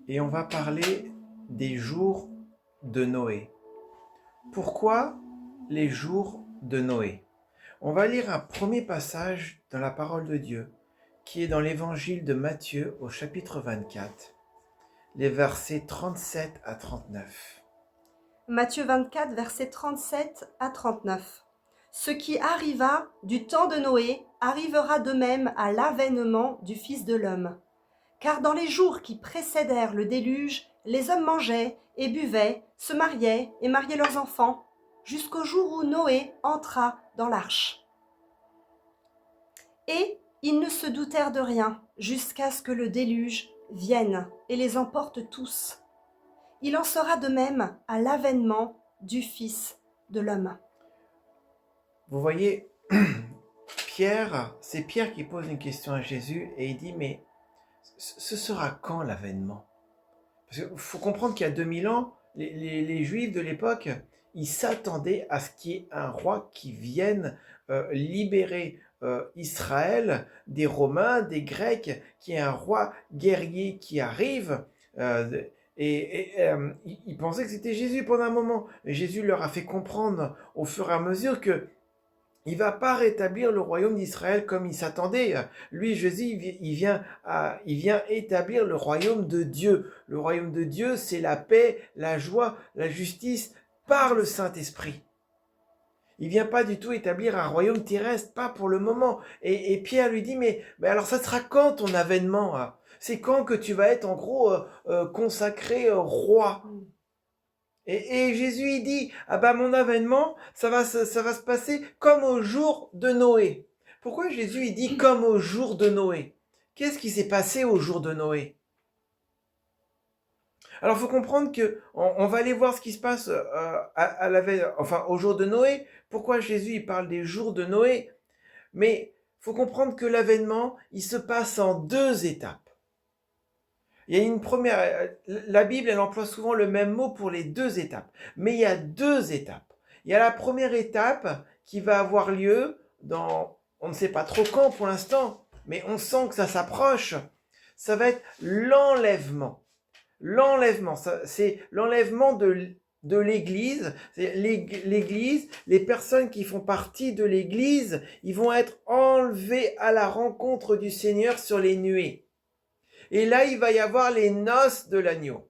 et on va parler des jours de Noé. Pourquoi les jours de Noé? On va lire un premier passage dans la parole de Dieu qui est dans l'évangile de Matthieu au chapitre 24, les versets 37 à 39. Matthieu 24, versets 37 à 39. Ce qui arriva du temps de Noé arrivera de même à l'avènement du Fils de l'homme. Car dans les jours qui précédèrent le déluge, les hommes mangeaient et buvaient, se mariaient et mariaient leurs enfants, jusqu'au jour où Noé entra dans l'arche. Et ils ne se doutèrent de rien, jusqu'à ce que le déluge vienne et les emporte tous. Il en sera de même à l'avènement du Fils de l'homme. Vous voyez, c'est Pierre qui pose une question à Jésus et il dit, mais ce sera quand l'avènement? Parce qu'il faut comprendre qu'il y a 2000 ans, les Juifs de l'époque, ils s'attendaient à ce qu'il y ait un roi qui vienne libérer Israël des Romains, des Grecs, qu'il y ait un roi guerrier qui arrive. Ils pensaient que c'était Jésus pendant un moment. Et Jésus leur a fait comprendre au fur et à mesure que il va pas rétablir le royaume d'Israël comme il s'attendait. Lui, Jésus, il vient établir le royaume de Dieu. Le royaume de Dieu, c'est la paix, la joie, la justice par le Saint-Esprit. Il vient pas du tout établir un royaume terrestre, pas pour le moment. Et Pierre lui dit, mais alors ça sera quand ton avènement? C'est quand que tu vas être en gros consacré roi? Et Jésus il dit, mon avènement, ça va se passer comme au jour de Noé. Pourquoi Jésus il dit comme au jour de Noé? Qu'est-ce qui s'est passé au jour de Noé? Alors il faut comprendre que on va aller voir ce qui se passe au jour de Noé. Pourquoi Jésus il parle des jours de Noé? Mais il faut comprendre que l'avènement, il se passe en deux étapes. Il y a une première, la Bible, elle emploie souvent le même mot pour les deux étapes. Mais il y a deux étapes. Il y a la première étape qui va avoir lieu on ne sait pas trop quand pour l'instant, mais on sent que ça s'approche. Ça va être l'enlèvement. L'enlèvement, c'est l'enlèvement de l'Église. L'Église, les personnes qui font partie de l'Église, ils vont être enlevés à la rencontre du Seigneur sur les nuées. Et là, il va y avoir les noces de l'agneau.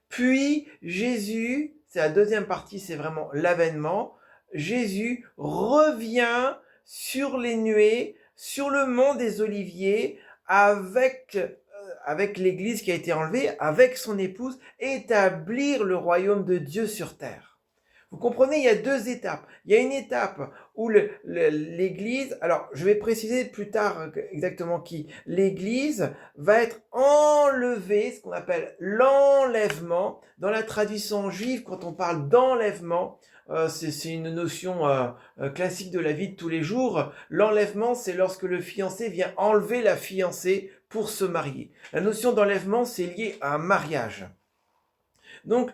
Puis, Jésus, c'est la deuxième partie, c'est vraiment l'avènement. Jésus revient sur les nuées, sur le mont des Oliviers, avec l'église qui a été enlevée, avec son épouse, établir le royaume de Dieu sur terre. Vous comprenez, il y a deux étapes. Il y a une étape où l'Église, alors je vais préciser plus tard exactement qui, l'Église va être enlevée, ce qu'on appelle l'enlèvement. Dans la tradition juive, quand on parle d'enlèvement, c'est une notion classique de la vie de tous les jours. L'enlèvement, c'est lorsque le fiancé vient enlever la fiancée pour se marier. La notion d'enlèvement, c'est lié à un mariage. Donc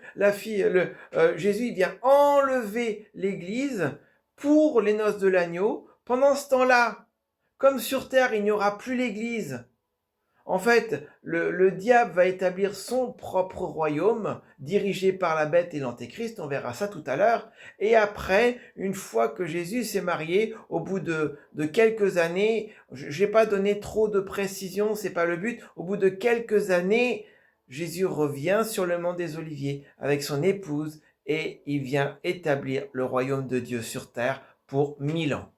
Jésus il vient enlever l'Église pour les noces de l'agneau. Pendant ce temps-là, comme sur terre il n'y aura plus l'Église, en fait le diable va établir son propre royaume dirigé par la bête et l'antéchrist, on verra ça tout à l'heure. Et après, une fois que Jésus s'est marié, au bout de quelques années, je n'ai pas donné trop de précision, c'est pas le but, au bout de quelques années, Jésus revient sur le mont des Oliviers avec son épouse et il vient établir le royaume de Dieu sur terre pour 1000 ans.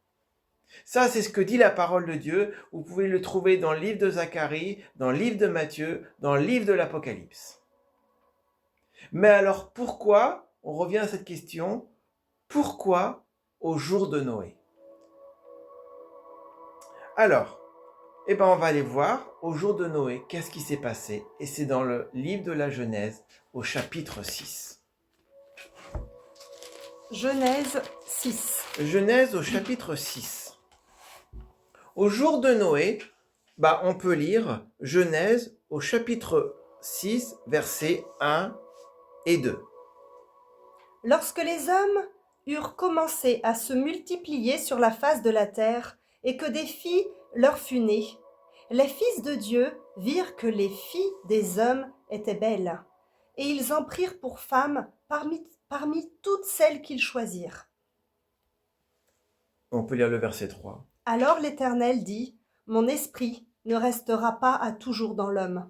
Ça, c'est ce que dit la parole de Dieu. Vous pouvez le trouver dans le livre de Zacharie, dans le livre de Matthieu, dans le livre de l'Apocalypse. Mais alors pourquoi, on revient à cette question, pourquoi au jour de Noé? Alors, on va aller voir au jour de Noé, qu'est-ce qui s'est passé. Et c'est dans le livre de la Genèse, au chapitre 6. Genèse 6. Genèse au chapitre 6. Au jour de Noé, on peut lire Genèse au chapitre 6, versets 1 et 2. Lorsque les hommes eurent commencé à se multiplier sur la face de la terre, et que des filles leur furent nées, les fils de Dieu virent que les filles des hommes étaient belles, et ils en prirent pour femmes parmi toutes celles qu'ils choisirent. On peut lire le verset 3. Alors l'Éternel dit, mon esprit ne restera pas à toujours dans l'homme,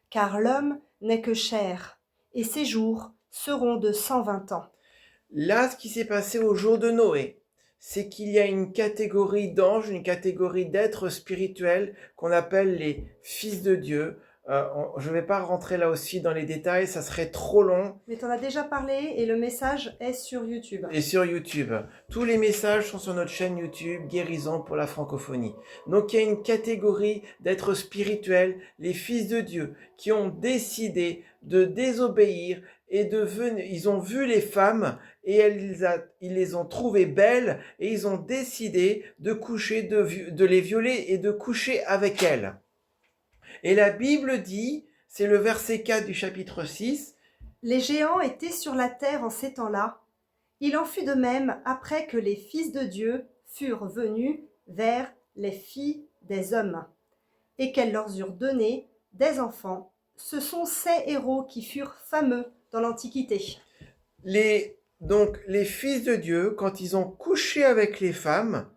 car l'homme n'est que chair, et ses jours seront de 120 ans. Là, ce qui s'est passé au jour de Noé, c'est qu'il y a une catégorie d'anges, une catégorie d'êtres spirituels qu'on appelle les fils de Dieu. Je ne vais pas rentrer là aussi dans les détails, ça serait trop long. Mais tu en as déjà parlé et le message est sur YouTube. Et sur YouTube. Tous les messages sont sur notre chaîne YouTube, Guérison pour la francophonie. Donc il y a une catégorie d'êtres spirituels, les fils de Dieu, qui ont décidé de désobéir et ils ont vu les femmes et ils les ont trouvées belles et ils ont décidé de coucher, de les violer et de coucher avec elles. Et la Bible dit, c'est le verset 4 du chapitre 6, les géants étaient sur la terre en ces temps-là. Il en fut de même après que les fils de Dieu furent venus vers les filles des hommes, et qu'elles leur eurent donné des enfants. Ce sont ces héros qui furent fameux dans l'Antiquité. Donc les fils de Dieu, quand ils ont couché avec les femmes,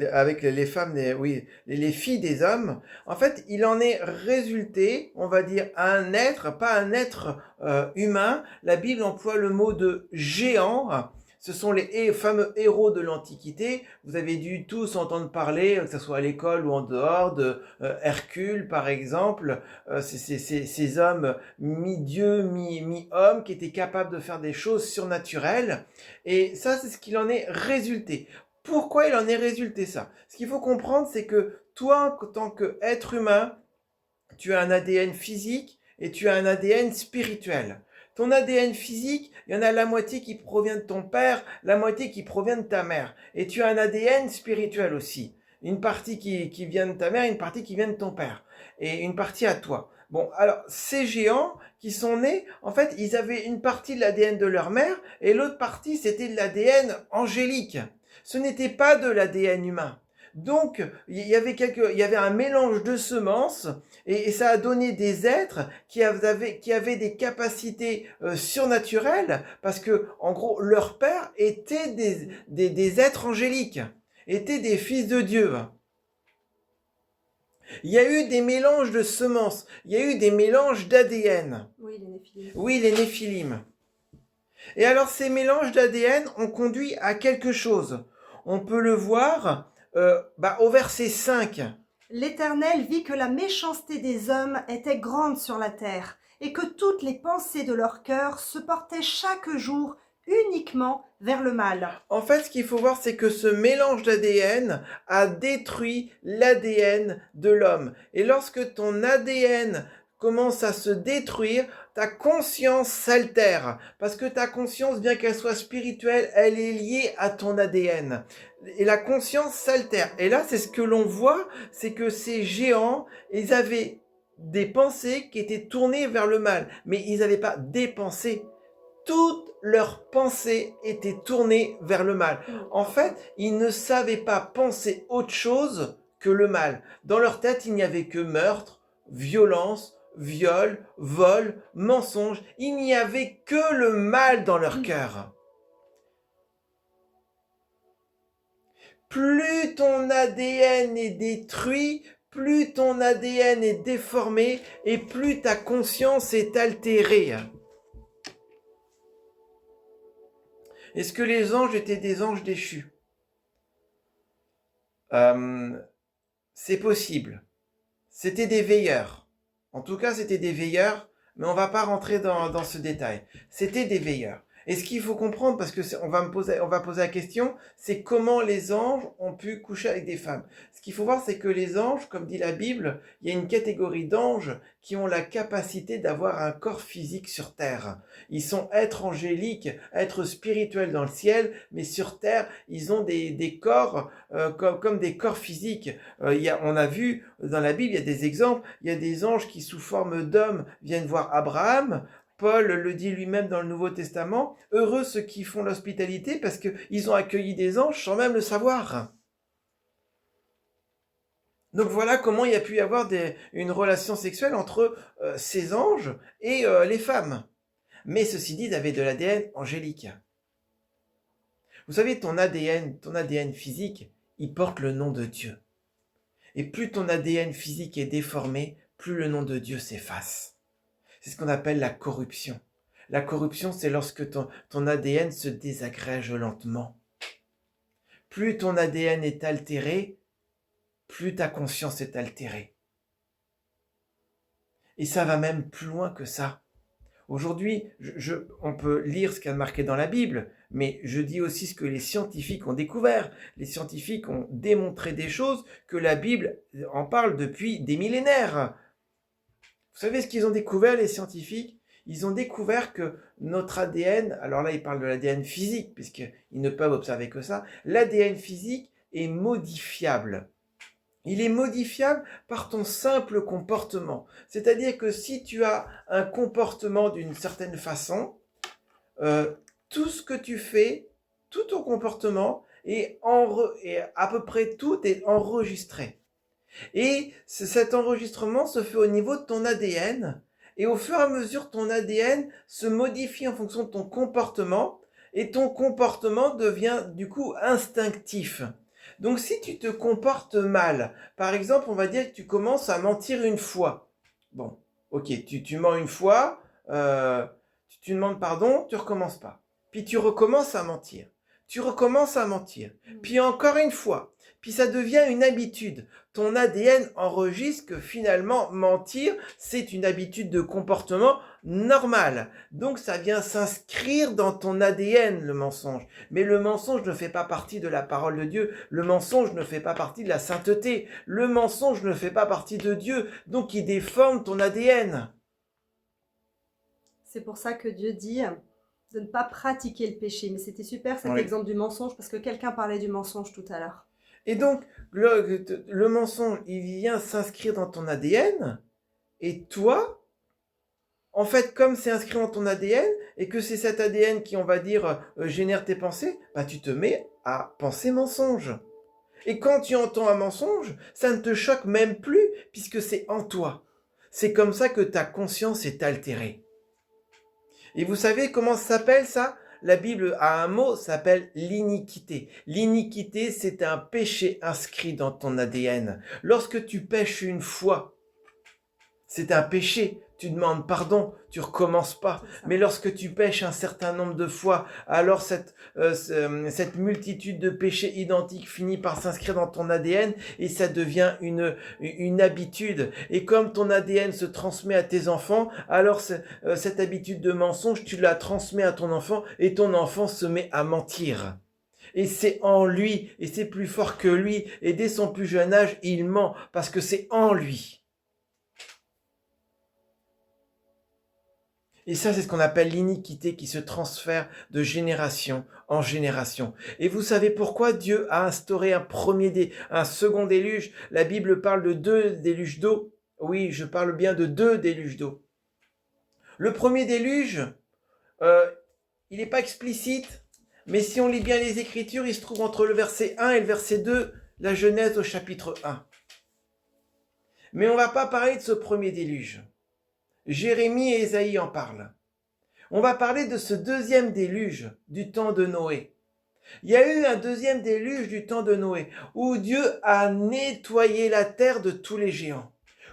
avec les femmes, les filles des hommes, en fait, il en est résulté, on va dire, un être, pas un être humain. La Bible emploie le mot de géant. Ce sont les fameux héros de l'Antiquité. Vous avez dû tous entendre parler, que ce soit à l'école ou en dehors, de Hercule, par exemple. Ces hommes mi-dieu, mi-homme, qui étaient capables de faire des choses surnaturelles. Et ça, c'est ce qu'il en est résulté. Pourquoi il en est résulté ça? Ce qu'il faut comprendre, c'est que toi, en tant qu'être humain, tu as un ADN physique et tu as un ADN spirituel. Ton ADN physique, il y en a la moitié qui provient de ton père, la moitié qui provient de ta mère. Et tu as un ADN spirituel aussi. Une partie qui vient de ta mère, une partie qui vient de ton père. Et une partie à toi. Bon, alors, ces géants qui sont nés, en fait, ils avaient une partie de l'ADN de leur mère et l'autre partie, c'était de l'ADN angélique. Ce n'était pas de l'ADN humain. Donc, il y avait un mélange de semences et ça a donné des êtres qui avaient des capacités surnaturelles parce que, en gros, leur père était des êtres angéliques, étaient des fils de Dieu. Il y a eu des mélanges de semences, il y a eu des mélanges d'ADN. Oui, les néphilim. Et alors, ces mélanges d'ADN ont conduit à quelque chose. On peut le voir au verset 5. L'Éternel vit que la méchanceté des hommes était grande sur la terre, et que toutes les pensées de leur cœur se portaient chaque jour uniquement vers le mal. En fait, ce qu'il faut voir, c'est que ce mélange d'ADN a détruit l'ADN de l'homme. Et lorsque ton ADN commence à se détruire, ta conscience s'altère. Parce que ta conscience, bien qu'elle soit spirituelle, elle est liée à ton ADN. Et la conscience s'altère. Et là, c'est ce que l'on voit, c'est que ces géants, ils avaient des pensées qui étaient tournées vers le mal. Mais ils n'avaient pas des pensées. Toutes leurs pensées étaient tournées vers le mal. En fait, ils ne savaient pas penser autre chose que le mal. Dans leur tête, il n'y avait que meurtre, violence, viol, vol, mensonge. Il n'y avait que le mal dans leur cœur. Plus ton ADN est détruit, plus ton ADN est déformé et plus ta conscience est altérée. Est-ce que les anges étaient des anges déchus? C'est possible. C'était des veilleurs. En tout cas, c'était des veilleurs, mais on va pas rentrer dans ce détail. C'était des veilleurs. Et ce qu'il faut comprendre, parce que on va poser la question, c'est comment les anges ont pu coucher avec des femmes. Ce qu'il faut voir, c'est que les anges, comme dit la Bible, il y a une catégorie d'anges qui ont la capacité d'avoir un corps physique sur terre. Ils sont êtres angéliques, êtres spirituels dans le ciel, mais sur terre, ils ont des corps comme des corps physiques. On a vu dans la Bible, il y a des exemples, il y a des anges qui sous forme d'hommes viennent voir Abraham. Paul le dit lui-même dans le Nouveau Testament, heureux ceux qui font l'hospitalité parce qu'ils ont accueilli des anges sans même le savoir. Donc voilà comment il y a pu y avoir une relation sexuelle entre ces anges et les femmes. Mais ceci dit, ils avaient de l'ADN angélique. Vous savez, ton ADN physique, il porte le nom de Dieu. Et plus ton ADN physique est déformé, plus le nom de Dieu s'efface. C'est ce qu'on appelle la corruption. La corruption, c'est lorsque ton ADN se désagrège lentement. Plus ton ADN est altéré, plus ta conscience est altérée. Et ça va même plus loin que ça. Aujourd'hui, on peut lire ce qu'il y a de marqué dans la Bible, mais je dis aussi ce que les scientifiques ont découvert. Les scientifiques ont démontré des choses que la Bible en parle depuis des millénaires. Vous savez ce qu'ils ont découvert, les scientifiques? Ils ont découvert que notre ADN, alors là ils parlent de l'ADN physique, puisqu'ils ne peuvent observer que ça, l'ADN physique est modifiable. Il est modifiable par ton simple comportement. C'est-à-dire que si tu as un comportement d'une certaine façon, tout ce que tu fais, tout ton comportement et à peu près tout est enregistré. Et cet enregistrement se fait au niveau de ton ADN. Et au fur et à mesure, ton ADN se modifie en fonction de ton comportement. Et ton comportement devient du coup instinctif. Donc si tu te comportes mal, par exemple, on va dire que tu commences à mentir une fois. Bon, ok, tu mens une fois, tu demandes pardon, tu recommences pas. Puis tu recommences à mentir. Tu recommences à mentir. Puis encore une fois. Puis ça devient une habitude. Ton ADN enregistre que finalement mentir, c'est une habitude de comportement normale. Donc ça vient s'inscrire dans ton ADN, le mensonge. Mais le mensonge ne fait pas partie de la parole de Dieu. Le mensonge ne fait pas partie de la sainteté. Le mensonge ne fait pas partie de Dieu. Donc il déforme ton ADN. C'est pour ça que Dieu dit de ne pas pratiquer le péché. Mais c'était super cet exemple du mensonge, parce que quelqu'un parlait du mensonge tout à l'heure. Et donc, le mensonge, il vient s'inscrire dans ton ADN, et toi, en fait, comme c'est inscrit dans ton ADN, et que c'est cet ADN qui, on va dire, génère tes pensées, bah tu te mets à penser mensonge. Et quand tu entends un mensonge, ça ne te choque même plus, puisque c'est en toi. C'est comme ça que ta conscience est altérée. Et vous savez comment ça s'appelle ça? La Bible a un mot, ça s'appelle l'iniquité. L'iniquité, c'est un péché inscrit dans ton ADN. Lorsque tu pèches une fois, c'est un péché. Tu demandes pardon, tu recommences pas. Mais lorsque tu pèches un certain nombre de fois, alors cette multitude de péchés identiques finit par s'inscrire dans ton ADN et ça devient une habitude. Et comme ton ADN se transmet à tes enfants, alors cette habitude de mensonge, tu la transmets à ton enfant et ton enfant se met à mentir. Et c'est en lui, et c'est plus fort que lui, et dès son plus jeune âge, il ment, parce que c'est en lui. Et ça, c'est ce qu'on appelle l'iniquité qui se transfère de génération en génération. Et vous savez pourquoi Dieu a instauré un second déluge? La Bible parle de 2 déluges d'eau. Oui, je parle bien de 2 déluges d'eau. Le premier déluge, il n'est pas explicite, mais si on lit bien les Écritures, il se trouve entre le verset 1 et le verset 2, la Genèse au chapitre 1. Mais on ne va pas parler de ce premier déluge. Jérémie et Ésaïe en parlent. On va parler de ce deuxième déluge du temps de Noé. Il y a eu un deuxième déluge du temps de Noé où Dieu a nettoyé la terre de tous les géants.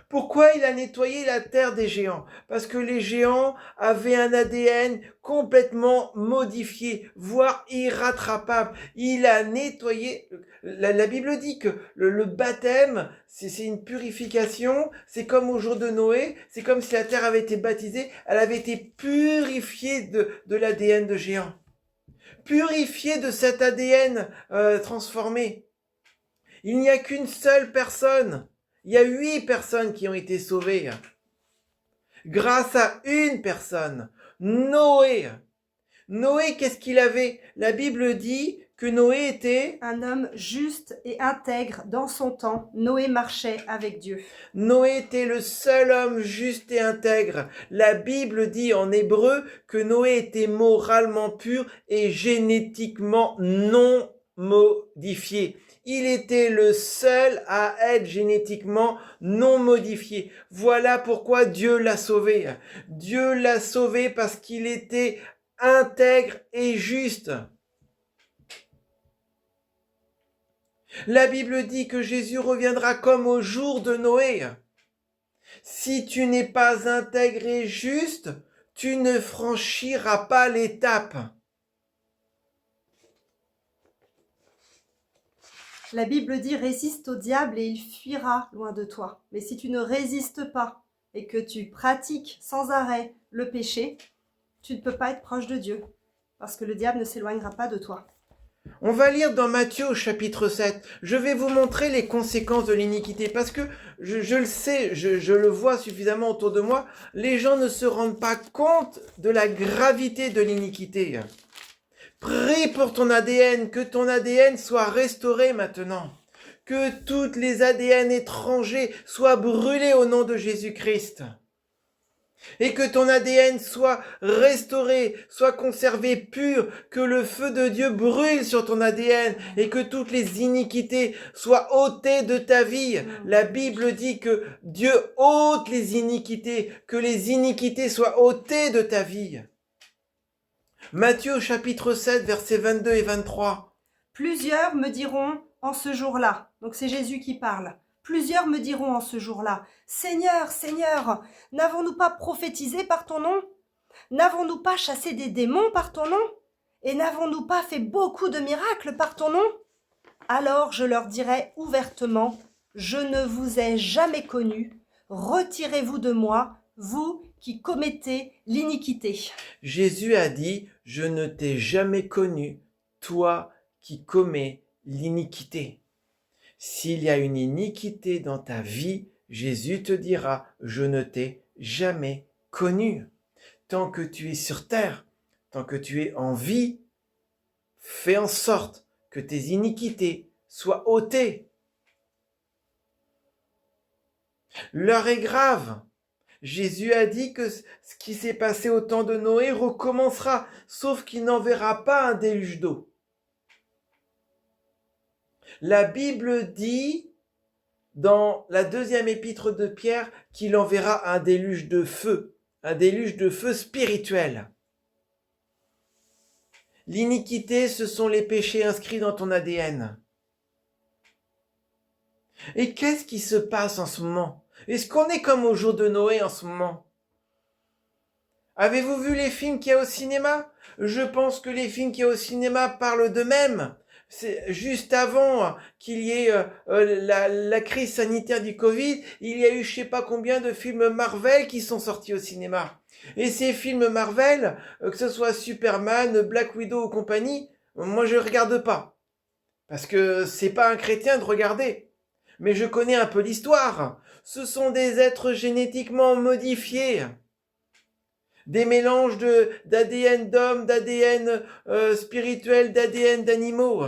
Pourquoi il a nettoyé la terre des géants? Parce que les géants avaient un ADN complètement modifié, voire irrattrapable. Il a nettoyé. La Bible dit que le baptême, c'est une purification. C'est comme au jour de Noé. C'est comme si la terre avait été baptisée. Elle avait été purifiée de l'ADN de géants. Purifiée de cet ADN transformé. Il n'y a qu'une seule personne. Il y a 8 personnes qui ont été sauvées grâce à une personne, Noé. Noé, qu'est-ce qu'il avait? La Bible dit que Noé était un homme juste et intègre dans son temps. Noé marchait avec Dieu. Noé était le seul homme juste et intègre. La Bible dit en hébreu que Noé était moralement pur et génétiquement non modifié. Il était le seul à être génétiquement non modifié. Voilà pourquoi Dieu l'a sauvé. Dieu l'a sauvé parce qu'il était intègre et juste. La Bible dit que Jésus reviendra comme au jour de Noé. Si tu n'es pas intègre et juste, tu ne franchiras pas l'étape. La Bible dit résiste au diable et il fuira loin de toi. Mais si tu ne résistes pas et que tu pratiques sans arrêt le péché, tu ne peux pas être proche de Dieu parce que le diable ne s'éloignera pas de toi. On va lire dans Matthieu au chapitre 7. Je vais vous montrer les conséquences de l'iniquité parce que je le sais, je le vois suffisamment autour de moi. Les gens ne se rendent pas compte de la gravité de l'iniquité. Prie pour ton ADN, que ton ADN soit restauré maintenant. Que toutes les ADN étrangers soient brûlés au nom de Jésus-Christ. Et que ton ADN soit restauré, soit conservé pur, que le feu de Dieu brûle sur ton ADN et que toutes les iniquités soient ôtées de ta vie. La Bible dit que Dieu ôte les iniquités, que les iniquités soient ôtées de ta vie. Matthieu chapitre 7, versets 22 et 23. Plusieurs me diront en ce jour-là, donc c'est Jésus qui parle, plusieurs me diront en ce jour-là, Seigneur, Seigneur, n'avons-nous pas prophétisé par ton nom? N'avons-nous pas chassé des démons par ton nom? Et n'avons-nous pas fait beaucoup de miracles par ton nom? Alors je leur dirai ouvertement, je ne vous ai jamais connus, retirez-vous de moi, vous qui commettez l'iniquité. Jésus a dit, je ne t'ai jamais connu, toi qui commets l'iniquité. S'il y a une iniquité dans ta vie, Jésus te dira, je ne t'ai jamais connu. Tant que tu es sur terre, tant que tu es en vie, fais en sorte que tes iniquités soient ôtées. L'heure est grave. Jésus a dit que ce qui s'est passé au temps de Noé recommencera, sauf qu'il n'enverra pas un déluge d'eau. La Bible dit, dans la deuxième épître de Pierre, qu'il enverra un déluge de feu spirituel. L'iniquité, ce sont les péchés inscrits dans ton ADN. Et qu'est-ce qui se passe en ce moment? Est-ce qu'on est comme au jour de Noé en ce moment? Avez-vous vu les films qu'il y a au cinéma? Je pense que les films qu'il y a au cinéma parlent d'eux-mêmes. C'est juste avant qu'il y ait la crise sanitaire du Covid, il y a eu je sais pas combien de films Marvel qui sont sortis au cinéma. Et ces films Marvel, que ce soit Superman, Black Widow ou compagnie, moi je regarde pas. Parce que c'est pas un chrétien de regarder. Mais je connais un peu l'histoire. Ce sont des êtres génétiquement modifiés. Des mélanges d'ADN d'hommes, d'ADN spirituel, d'ADN d'animaux.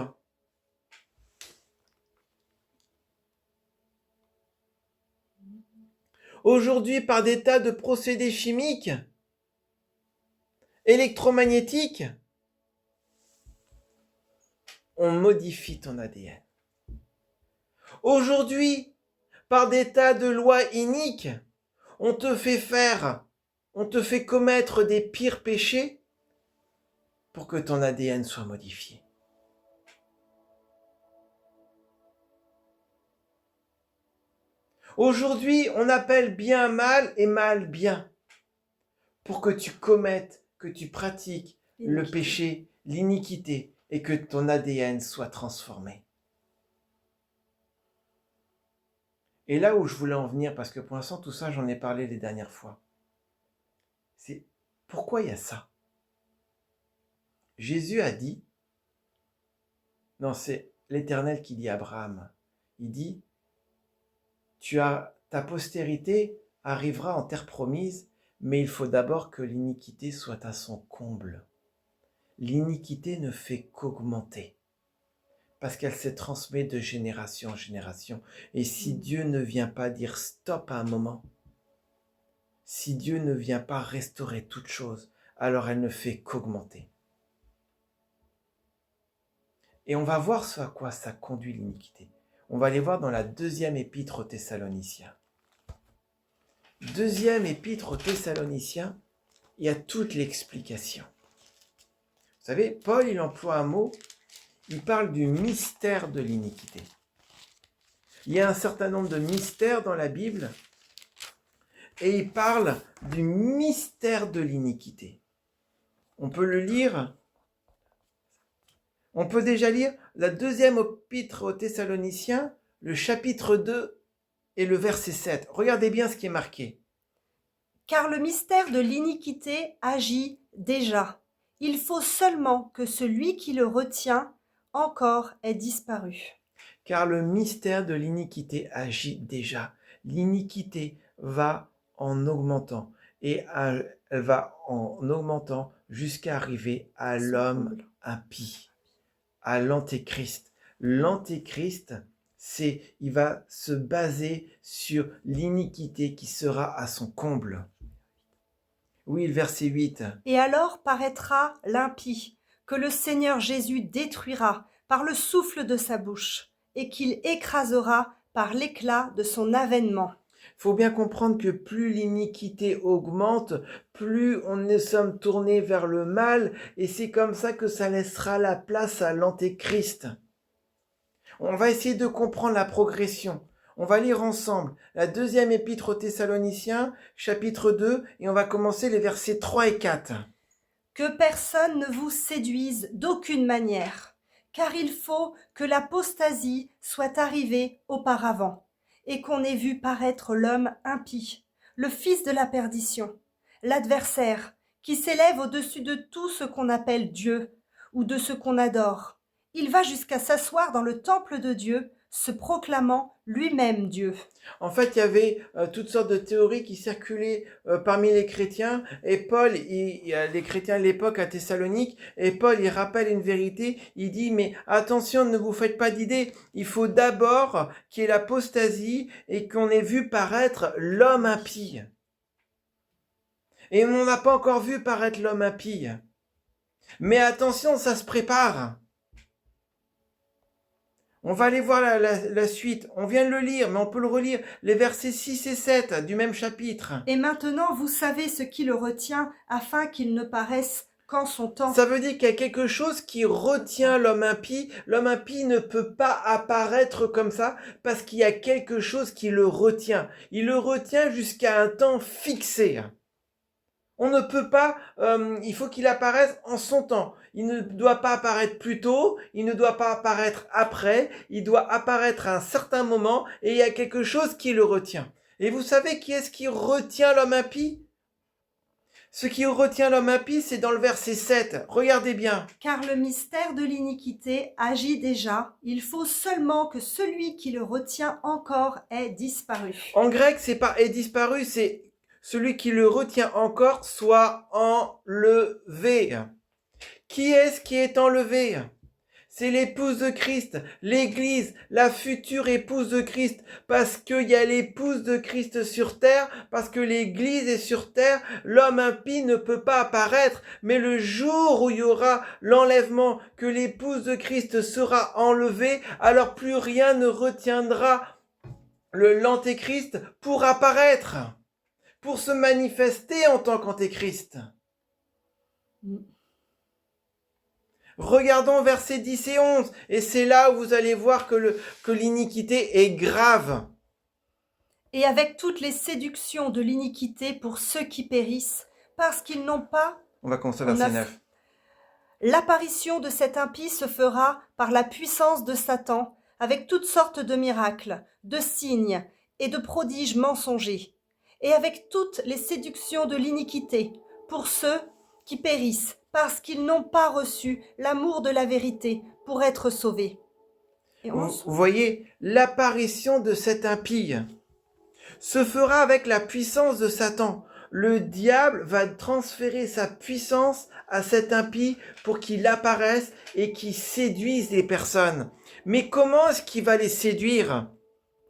Aujourd'hui, par des tas de procédés chimiques, électromagnétiques, on modifie ton ADN. Aujourd'hui, par des tas de lois iniques, on te fait commettre des pires péchés pour que ton ADN soit modifié. Aujourd'hui, on appelle bien mal et mal bien pour que tu commettes, que tu pratiques le péché, l'iniquité et que ton ADN soit transformé. Et là où je voulais en venir, parce que pour l'instant tout ça j'en ai parlé les dernières fois, c'est pourquoi il y a ça? Jésus a dit, non c'est l'Éternel qui dit à Abraham, il dit, ta postérité arrivera en terre promise, mais il faut d'abord que l'iniquité soit à son comble. L'iniquité ne fait qu'augmenter, parce qu'elle se transmet de génération en génération. Et si Dieu ne vient pas dire stop à un moment, si Dieu ne vient pas restaurer toute chose, alors elle ne fait qu'augmenter. Et on va voir ce à quoi ça conduit l'iniquité. On va aller voir dans la deuxième épître aux Thessaloniciens. Deuxième épître aux Thessaloniciens, il y a toute l'explication. Vous savez, Paul, il emploie un mot, il parle du mystère de l'iniquité. Il y a un certain nombre de mystères dans la Bible, et il parle du mystère de l'iniquité. On peut le lire. On peut déjà lire la deuxième épître aux Thessaloniciens, le chapitre 2 et le verset 7. Regardez bien ce qui est marqué. Car le mystère de l'iniquité agit déjà. Il faut seulement que celui qui le retient encore ait disparu. Car le mystère de l'iniquité agit déjà. L'iniquité va en augmentant. Et elle va en augmentant jusqu'à arriver à l'homme impie, à l'antéchrist. L'antéchrist, il va se baser sur l'iniquité qui sera à son comble. Oui, le verset 8. Et alors paraîtra l'impie, que le Seigneur Jésus détruira par le souffle de sa bouche, et qu'il écrasera par l'éclat de son avènement. Il faut bien comprendre que plus l'iniquité augmente, plus nous sommes tournés vers le mal, et c'est comme ça que ça laissera la place à l'antéchrist. On va essayer de comprendre la progression. On va lire ensemble la deuxième épître aux Thessaloniciens, chapitre 2, et on va commencer les versets 3 et 4. Que personne ne vous séduise d'aucune manière, car il faut que l'apostasie soit arrivée auparavant, et qu'on ait vu paraître l'homme impie, le fils de la perdition, l'adversaire, qui s'élève au-dessus de tout ce qu'on appelle Dieu, ou de ce qu'on adore. Il va jusqu'à s'asseoir dans le temple de Dieu, se proclamant lui-même Dieu. En fait, il y avait toutes sortes de théories qui circulaient parmi les chrétiens, et Paul, les chrétiens de l'époque à Thessalonique, et Paul, il rappelle une vérité, il dit, mais attention, ne vous faites pas d'idées, il faut d'abord qu'il y ait l'apostasie et qu'on ait vu paraître l'homme impie. Et on n'a pas encore vu paraître l'homme impie. Mais attention, ça se prépare. On va aller voir la suite. On vient de le lire, mais on peut le relire. Les versets 6 et 7 du même chapitre. Et maintenant, vous savez ce qui le retient, afin qu'il ne paraisse qu'en son temps. Ça veut dire qu'il y a quelque chose qui retient l'homme impie. L'homme impie ne peut pas apparaître comme ça, parce qu'il y a quelque chose qui le retient. Il le retient jusqu'à un temps fixé. On ne peut pas, il faut qu'il apparaisse en son temps. Il ne doit pas apparaître plus tôt, il ne doit pas apparaître après, il doit apparaître à un certain moment et il y a quelque chose qui le retient. Et vous savez qui est-ce qui retient l'homme impie ? Ce qui retient l'homme impie, c'est dans le verset 7. Regardez bien. Car le mystère de l'iniquité agit déjà. Il faut seulement que celui qui le retient encore ait disparu. En grec, c'est pas ait disparu, c'est celui qui le retient encore soit enlevé. Qui est-ce qui est enlevé ? C'est l'épouse de Christ, l'Église, la future épouse de Christ, parce qu'il y a l'épouse de Christ sur terre, parce que l'Église est sur terre, l'homme impie ne peut pas apparaître, mais le jour où il y aura l'enlèvement, que l'épouse de Christ sera enlevée, alors plus rien ne retiendra l'antéchrist pour apparaître, pour se manifester en tant qu'antéchrist. Regardons versets 10 et 11, et c'est là où vous allez voir que l'iniquité est grave. Et avec toutes les séductions de l'iniquité pour ceux qui périssent, parce qu'ils n'ont pas... On va commencer verset 9. L'apparition de cet impie se fera par la puissance de Satan, avec toutes sortes de miracles, de signes et de prodiges mensongers, et avec toutes les séductions de l'iniquité pour ceux qui périssent, parce qu'ils n'ont pas reçu l'amour de la vérité pour être sauvés. Et vous voyez, l'apparition de cet impie se fera avec la puissance de Satan. Le diable va transférer sa puissance à cet impie pour qu'il apparaisse et qu'il séduise les personnes. Mais comment est-ce qu'il va les séduire ?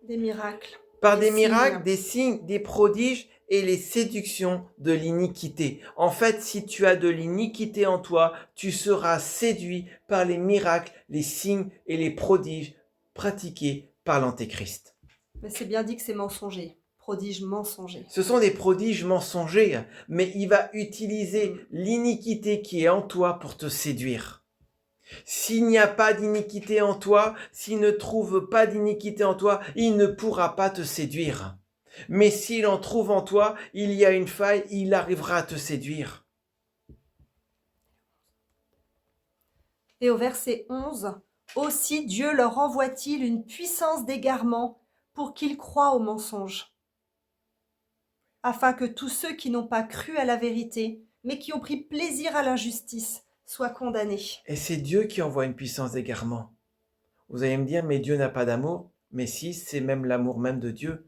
Des miracles. Par des miracles, des signes, des prodiges et les séductions de l'iniquité. En fait, si tu as de l'iniquité en toi, tu seras séduit par les miracles, les signes et les prodiges pratiqués par l'Antéchrist. Mais c'est bien dit que c'est mensonger, prodige mensonger. Ce sont des prodiges mensongers, mais il va utiliser l'iniquité qui est en toi pour te séduire. S'il n'y a pas d'iniquité en toi, s'il ne trouve pas d'iniquité en toi, il ne pourra pas te séduire. Mais s'il en trouve en toi, il y a une faille, il arrivera à te séduire. Et au verset 11, aussi Dieu leur envoie-t-il une puissance d'égarement pour qu'ils croient au mensonge, afin que tous ceux qui n'ont pas cru à la vérité, mais qui ont pris plaisir à l'injustice, soient condamnés. Et c'est Dieu qui envoie une puissance d'égarement. Vous allez me dire, mais Dieu n'a pas d'amour. Mais si, c'est même l'amour même de Dieu.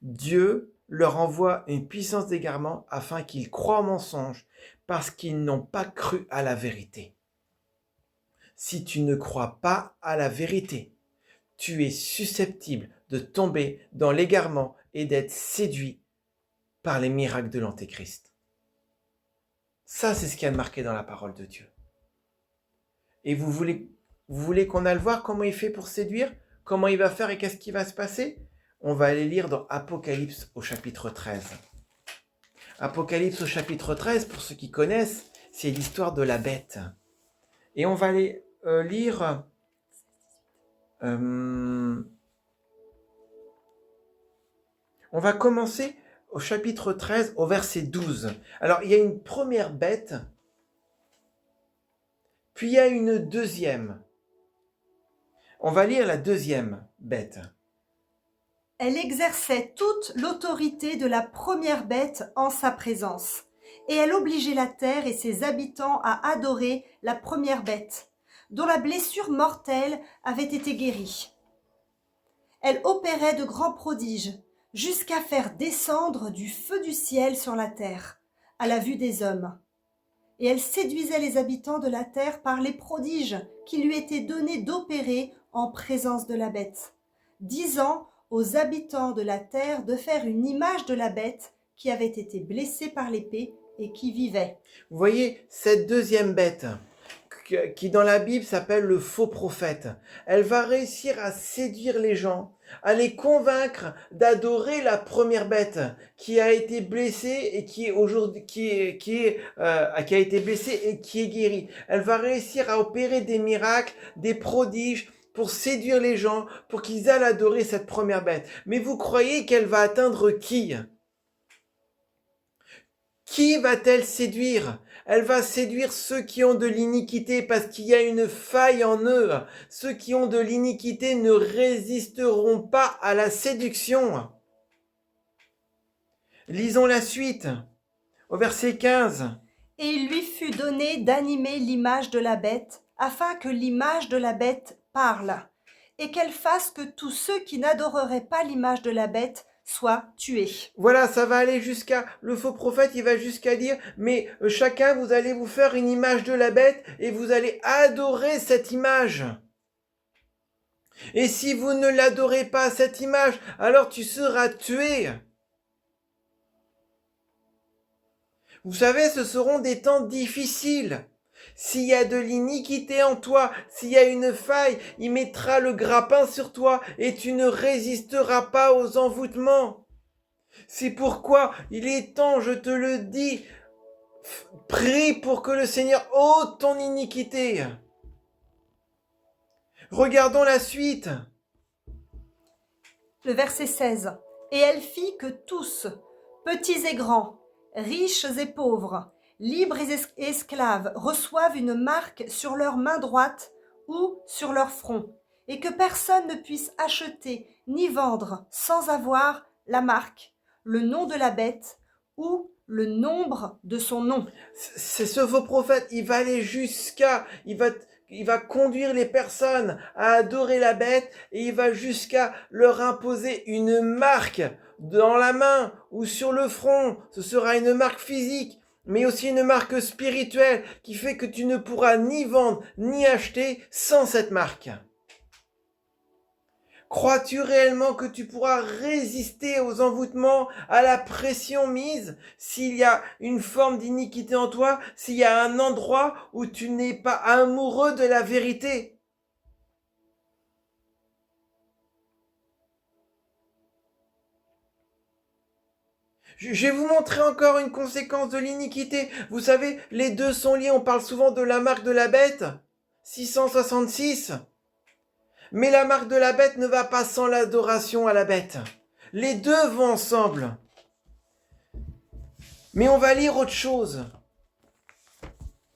Dieu leur envoie une puissance d'égarement afin qu'ils croient au mensonge, parce qu'ils n'ont pas cru à la vérité. Si tu ne crois pas à la vérité, tu es susceptible de tomber dans l'égarement et d'être séduit par les miracles de l'Antéchrist. Ça, c'est ce qu'il y a de marqué dans la parole de Dieu. Et vous voulez qu'on aille voir comment il fait pour séduire? Comment il va faire et qu'est-ce qui va se passer? On va aller lire dans Apocalypse au chapitre 13. Apocalypse au chapitre 13, pour ceux qui connaissent, c'est l'histoire de la bête. Et on va aller lire... on va commencer au chapitre 13, au verset 12. Alors, il y a une première bête, puis il y a une deuxième. On va lire la deuxième bête. Elle exerçait toute l'autorité de la première bête en sa présence, et elle obligeait la terre et ses habitants à adorer la première bête, dont la blessure mortelle avait été guérie. Elle opérait de grands prodiges, jusqu'à faire descendre du feu du ciel sur la terre, à la vue des hommes. Et elle séduisait les habitants de la terre par les prodiges qui lui étaient donnés d'opérer en présence de la bête, disant aux habitants de la terre de faire une image de la bête qui avait été blessée par l'épée et qui vivait. Vous voyez, cette deuxième bête, qui dans la Bible s'appelle le faux prophète, elle va réussir à séduire les gens, à les convaincre d'adorer la première bête qui a été blessée et qui est aujourd'hui qui a été blessée et qui est guérie. Elle va réussir à opérer des miracles, des prodiges pour séduire les gens, pour qu'ils aillent adorer cette première bête. Mais vous croyez qu'elle va atteindre qui? Qui va-t-elle séduire? Elle va séduire ceux qui ont de l'iniquité parce qu'il y a une faille en eux. Ceux qui ont de l'iniquité ne résisteront pas à la séduction. Lisons la suite, au verset 15. Et il lui fut donné d'animer l'image de la bête, afin que l'image de la bête parle, et qu'elle fasse que tous ceux qui n'adoreraient pas l'image de la bête soient tués. Voilà, ça va aller jusqu'à... Le faux prophète, il va jusqu'à dire, mais chacun, vous allez vous faire une image de la bête et vous allez adorer cette image. Et si vous ne l'adorez pas, cette image, alors tu seras tué. Vous savez, ce seront des temps difficiles. S'il y a de l'iniquité en toi, s'il y a une faille, il mettra le grappin sur toi et tu ne résisteras pas aux envoûtements. C'est pourquoi il est temps, je te le dis, prie pour que le Seigneur ôte ton iniquité. Regardons la suite. Le verset 16. Et elle fit que tous, petits et grands, riches et pauvres, libres et esclaves, reçoivent une marque sur leur main droite ou sur leur front, et que personne ne puisse acheter ni vendre sans avoir la marque, le nom de la bête ou le nombre de son nom. C'est ce faux prophète, il va aller jusqu'à... Il va conduire les personnes à adorer la bête et il va jusqu'à leur imposer une marque dans la main ou sur le front. Ce sera une marque physique, mais aussi une marque spirituelle qui fait que tu ne pourras ni vendre ni acheter sans cette marque. Crois-tu réellement que tu pourras résister aux envoûtements, à la pression mise, s'il y a une forme d'iniquité en toi, s'il y a un endroit où tu n'es pas amoureux de la vérité? Je vais vous montrer encore une conséquence de l'iniquité. Vous savez, les deux sont liés, on parle souvent de la marque de la bête. 666. Mais la marque de la bête ne va pas sans l'adoration à la bête. Les deux vont ensemble. Mais on va lire autre chose.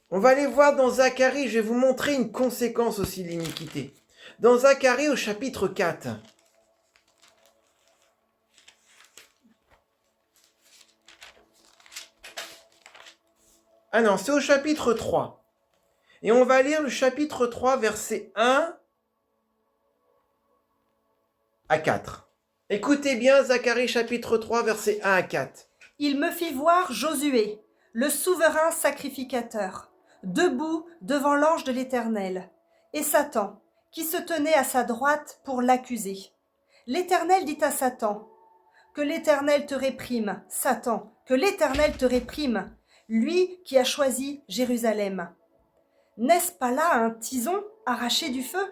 On va aller voir dans Zacharie, je vais vous montrer une conséquence aussi de l'iniquité. Dans Zacharie au chapitre 4. Ah non, c'est au chapitre 3. Et on va lire le chapitre 3, versets 1 à 4. Écoutez bien Zacharie chapitre 3, versets 1 à 4. Il me fit voir Josué, le souverain sacrificateur, debout devant l'ange de l'Éternel, et Satan, qui se tenait à sa droite pour l'accuser. L'Éternel dit à Satan, « Que l'Éternel te réprime, Satan, que l'Éternel te réprime, lui qui a choisi Jérusalem. N'est-ce pas là un tison arraché du feu ?»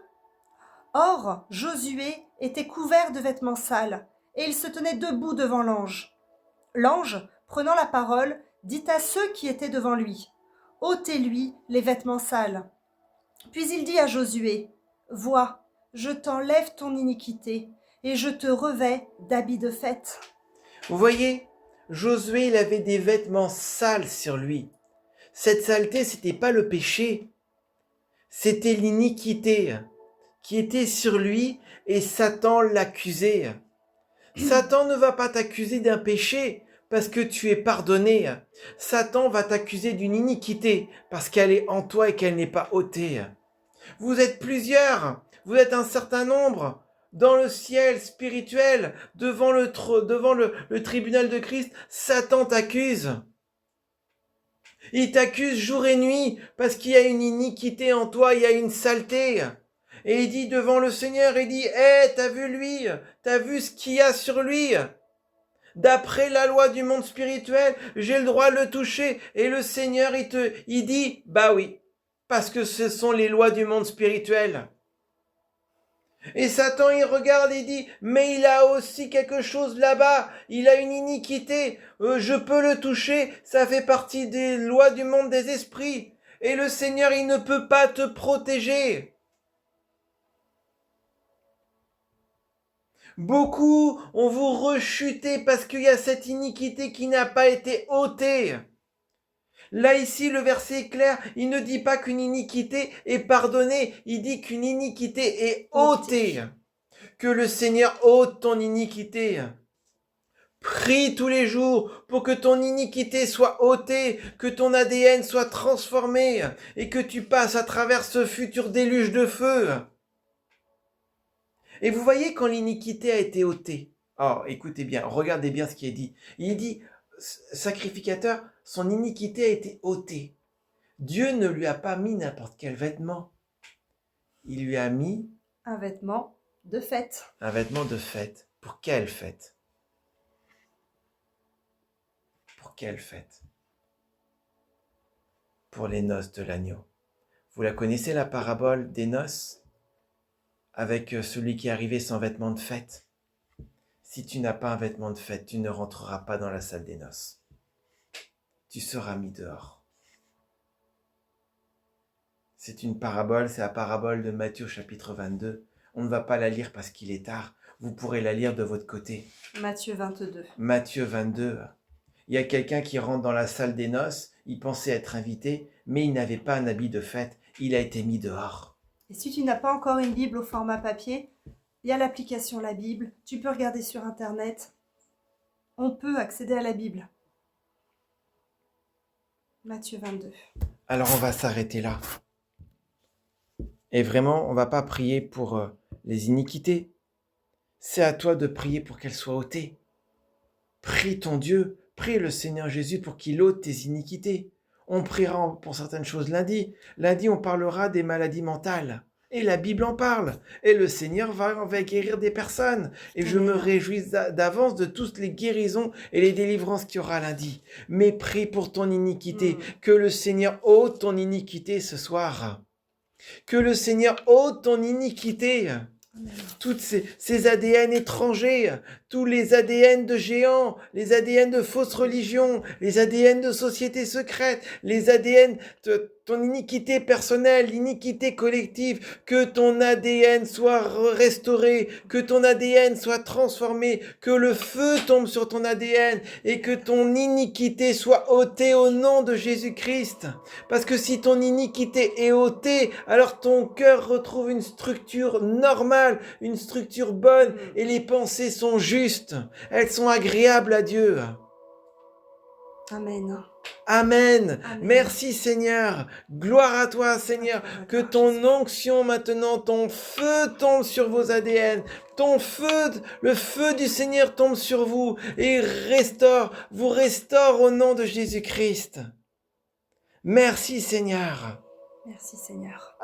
Or, Josué était couvert de vêtements sales, et il se tenait debout devant l'ange. L'ange, prenant la parole, dit à ceux qui étaient devant lui, « Ôtez-lui les vêtements sales. » Puis il dit à Josué, « Vois, je t'enlève ton iniquité, et je te revêts d'habits de fête. » Vous voyez, Josué, il avait des vêtements sales sur lui. Cette saleté, c'était pas le péché, c'était l'iniquité qui était sur lui et Satan l'accusait. Satan ne va pas t'accuser d'un péché parce que tu es pardonné. Satan va t'accuser d'une iniquité parce qu'elle est en toi et qu'elle n'est pas ôtée. Vous êtes plusieurs, vous êtes un certain nombre dans le ciel spirituel, devant le tribunal de Christ. Satan t'accuse. Il t'accuse jour et nuit parce qu'il y a une iniquité en toi, il y a une saleté. Et il dit devant le Seigneur, il dit, t'as vu lui, t'as vu ce qu'il y a sur lui. D'après la loi du monde spirituel, j'ai le droit de le toucher. Et le Seigneur, il dit, bah oui, parce que ce sont les lois du monde spirituel. Et Satan, il regarde et dit, mais il a aussi quelque chose là-bas, il a une iniquité, je peux le toucher, ça fait partie des lois du monde des esprits. Et le Seigneur, il ne peut pas te protéger. Beaucoup ont vous rechuté parce qu'il y a cette iniquité qui n'a pas été ôtée. Là ici le verset est clair, il ne dit pas qu'une iniquité est pardonnée, il dit qu'une iniquité est ôtée. Que le Seigneur ôte ton iniquité. Prie tous les jours pour que ton iniquité soit ôtée, que ton ADN soit transformé et que tu passes à travers ce futur déluge de feu. Et vous voyez quand l'iniquité a été ôtée. Oh, écoutez bien, regardez bien ce qui est dit. Il dit, sacrificateur, son iniquité a été ôtée. Dieu ne lui a pas mis n'importe quel vêtement. Il lui a mis Un vêtement de fête. un vêtement de fête. Pour quelle fête? Pour quelle fête? Pour les noces de l'agneau. Vous la connaissez, la parabole des noces? Avec celui qui est arrivé sans vêtement de fête. Si tu n'as pas un vêtement de fête, tu ne rentreras pas dans la salle des noces. Tu seras mis dehors. C'est une parabole, c'est la parabole de Matthieu chapitre 22. On ne va pas la lire parce qu'il est tard. Vous pourrez la lire de votre côté. Matthieu 22. Matthieu 22. Il y a quelqu'un qui rentre dans la salle des noces, il pensait être invité, mais il n'avait pas un habit de fête. Il a été mis dehors. Et si tu n'as pas encore une Bible au format papier, il y a l'application La Bible. Tu peux regarder sur Internet. On peut accéder à la Bible. Matthieu 22. Alors on va s'arrêter là. Et vraiment, on va pas prier pour les iniquités. C'est à toi de prier pour qu'elles soient ôtées. Prie ton Dieu, prie le Seigneur Jésus pour qu'il ôte tes iniquités. On priera pour certaines choses lundi. Lundi, on parlera des maladies mentales. Et la Bible en parle. Et le Seigneur va guérir des personnes. Et je me Amen. réjouis d'avance de toutes les guérisons et les délivrances qu'il y aura lundi. Mais prie pour ton iniquité. Que le Seigneur ôte ton iniquité ce soir. Que le Seigneur ôte ton iniquité. Amen. Toutes ces ADN étrangers, tous les ADN de géants, les ADN de fausses religions, les ADN de sociétés secrètes, les ADN de ton iniquité personnelle, l'iniquité collective, que ton ADN soit restauré, que ton ADN soit transformé, que le feu tombe sur ton ADN et que ton iniquité soit ôtée au nom de Jésus-Christ. Parce que si ton iniquité est ôtée, alors ton cœur retrouve une structure normale, une structure bonne, et les pensées sont justes. Elles sont agréables à Dieu. Amen. Amen. Amen. Merci Seigneur. Gloire à toi Seigneur. Que ton onction maintenant, ton feu tombe sur vos ADN. Ton feu, le feu du Seigneur tombe sur vous et vous restaure au nom de Jésus-Christ. Merci Seigneur. Merci Seigneur.